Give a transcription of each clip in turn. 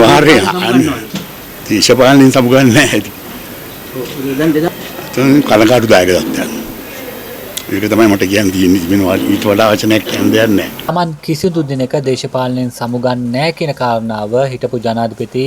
අනිවාර්යයෙන් දේශපාලනින් සමුගන්නේ නැහැ ඉතින්. කනකාටුදායක තත්ත්වයක්. ඒක තමයි මට කියන්න තියෙන්නේ. වෙනවා ඊට වඩා වචනයක් කියන්න දෙයක් නැහැ. තමන් කිසිදු දිනක දේශපාලනයෙන් සමුගන්නේ නැහැ කියන කාරණාව හිටපු ජනාධිපති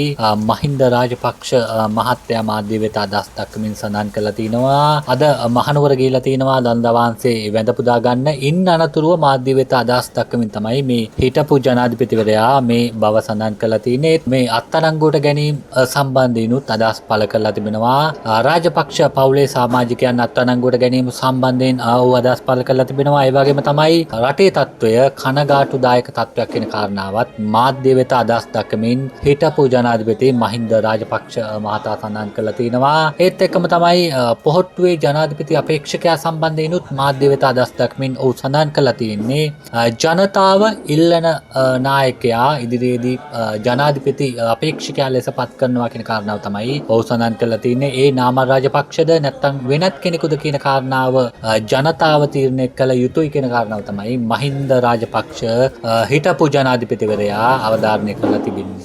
මහින්ද රාජපක්ෂ මහත්තයා මාධ්‍ය වෙත අදහස් දක්වමින් සඳහන් කළා තිනවා. අද මහනුවර ගිහිලා තිනවා දන්දා වහන්සේ වැඳ පුදා ගන්න. ඉන් අනතුරුව මාධ්‍ය වෙත අදහස් දක්වමින් තමයි මේ හිටපු ජනාධිපතිවරයා මේ බව සඳහන් කළා තිනේ. මේ අත්අඩංගුවට ගැනීම සම්බන්ධිනුත් අදහස් පළ කරලා තිබෙනවා. රාජපක්ෂ පවුලේ සමාජිකයන් අත්අඩංගුවට ගැනීම සම්බන්ධයෙන් අදහස් පළ කරලා තිබෙනවා. ඒ වගේම තමයි රටේ තත්ත්වය කනගාටුදායක තත්ත්වයක් වෙන කාරණාවත් මාධ්‍ය වෙත අදහස් දක්වමින් හිටපු ජනාධිපති මහින්ද රාජපක්ෂ මහතා සඳහන් කළා තිනවා. ඒත් එක්කම තමයි පොහොට්ටුවේ ජනාධිපති අපේක්ෂකයා සම්බන්ධයෙන්ුත් මාධ්‍ය වෙත අදහස් දක්වමින් ඔහු සඳහන් කළා තියෙන්නේ ජනතාව ඉල්ලන නායකයා ඉදිරියේදී ජනාධිපති අපේක්ෂකයා ලෙස පත් කරනවා කියන කාරණාව තමයි ඔහු සඳහන් කළා තියෙන්නේ. ඒ නාම රාජපක්ෂද නැත්නම් වෙනත් කෙනෙකුද කියන කාරණාව ජනතාව තීරණය කළ යුතුයි කියන කාරණාව තමයි මහින්ද රාජපක්ෂ හිටපු ජනාධිපතිවරයා අවධාරණය කරලා තිබෙන්නේ.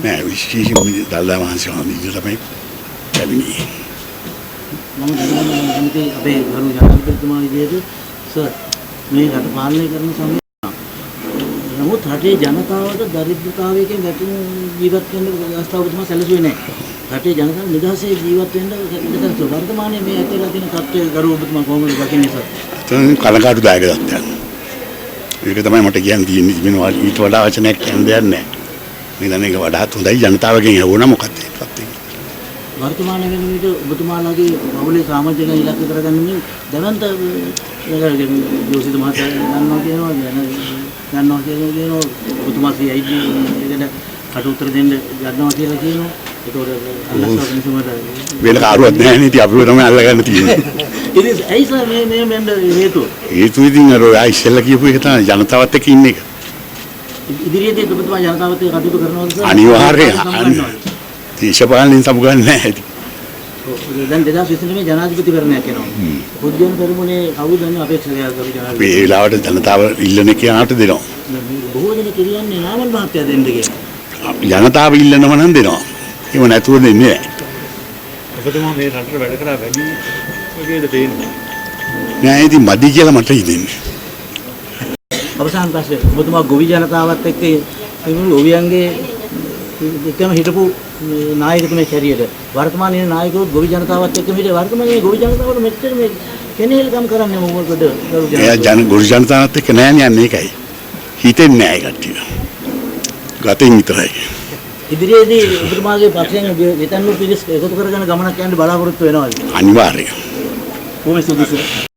නෑ විශේෂයෙන්ම දල්දා වහන්සේ වහන්සේ තමයි ලැබෙන්නේ. මම දැනගන්න අපේ ගරු ජනාධිපතිතුමා විදිහට සර් මේ රට පාලනය කරන සමය නමුත් රටේ ජනතාවට දරිද්‍රතාවයකින් ගැටුණු ජීවත් වෙන්න අවස්ථාවක් තමයි සැලසුවේ නැහැ. රටේ ජනතාව නිදහසේ ජීවත් වෙන්න ඉඩ වර්තමානයේ මේ ඇතිලා තියෙන තත්ත්වය ගරු ඔබතුමා කොහොමද දකින්නේ සර්? කනකාටුදායක තත්ත්වයක්. ඒක තමයි මට කියන්න තියෙන්නේ. වෙනවා ඊට වඩා වචනයක් කියන්න දෙයක් නැහැ. මේ දැන් ඒක වඩාත් හොඳයි ජනතාවගෙන් ඇහුණා මොකක්ද ඒකත්. වර්තමාන වෙන විට ඔබතුමාලාගේ පවුලේ සමාජික ඉලක්ක කරගන්නේ දැවන්ත ජෝසිත මහතා ගන්නවා කියනවා ඔබතුමා CID එකට කට උත්තර දෙන්න ගන්නවා කියලා කියනවා. ඒතකොට වෙන කාරුවක් නැහැ නේ. ඉතින් අපිව තමයි අල්ලගන්න තියෙන්නේ. ඉතින් ඇයි සර් මේ මෙන්න හේතුව? හේතුව ඉතින් අර ආ ඉස්සෙල්ලා කියපු එක තමයි ජනතාවත් එක්ක ඉන්න එක. ඉදිරියේදී ඔබතුමා ජනතාවත් එක්ක කටයුතු කරනවද සර්? අනිවාර්යයෙන් දේශපාලනින් සමුගන්නේ නැහැ ඉතින්. දැන් 2029 ජනාධිපතිවරණයක් එනවා. පුද්ගල පෙරමුණේ කවුද දන්නේ අපේක්ෂකයා කරු ජනාධිපති? මේ වෙලාවට ජනතාව ඉල්ලන කෙනාට දෙනවා. බොහෝ දෙනෙක් කියන්නේ නාමල් මහත්තයා දෙන්න කියලා. ජනතාව ඉල්ලනව නම් දෙනවා. ඒව නැතුව දෙන්නේ නැහැ. ඔබතුමා මේ රටට වැඩ කරා වැඩි වගේද තේන්නේ? නෑ ඉතින් මදි කියලා මට හිතෙන්නේ. අවසාන ප්‍රශ්නේ ඔබතුමා ගොවි ජනතාවත් එක්ක ඔවියන්ගේ එකම හිටපු නායකතුමෙක් හැටියට වර්තමානයේ නායකවරු ගොවි ජනතාවත් එක්ක හිටිය වර්තමානයේ ගොවි ජනතාවට මෙච්චර මේ කෙනෙහිල්කම් කරන්නේ මොකද? එයා ගොවි ජනතාවත් එක්ක නෑනේ යන්නේ ඒකයි. හිතෙන්නේ නෑ ඒ කට්ටිය. ගතින් විතරයි. ඉදිරියේදී ඔබතුමාගේ පක්ෂයෙන් වෙතන්වු පිළිස් එකතු කරගෙන ගමනක් යන්න බලාපොරොත්තු වෙනවද? අනිවාර්යයෙන්. කොහොමද සුදුසු?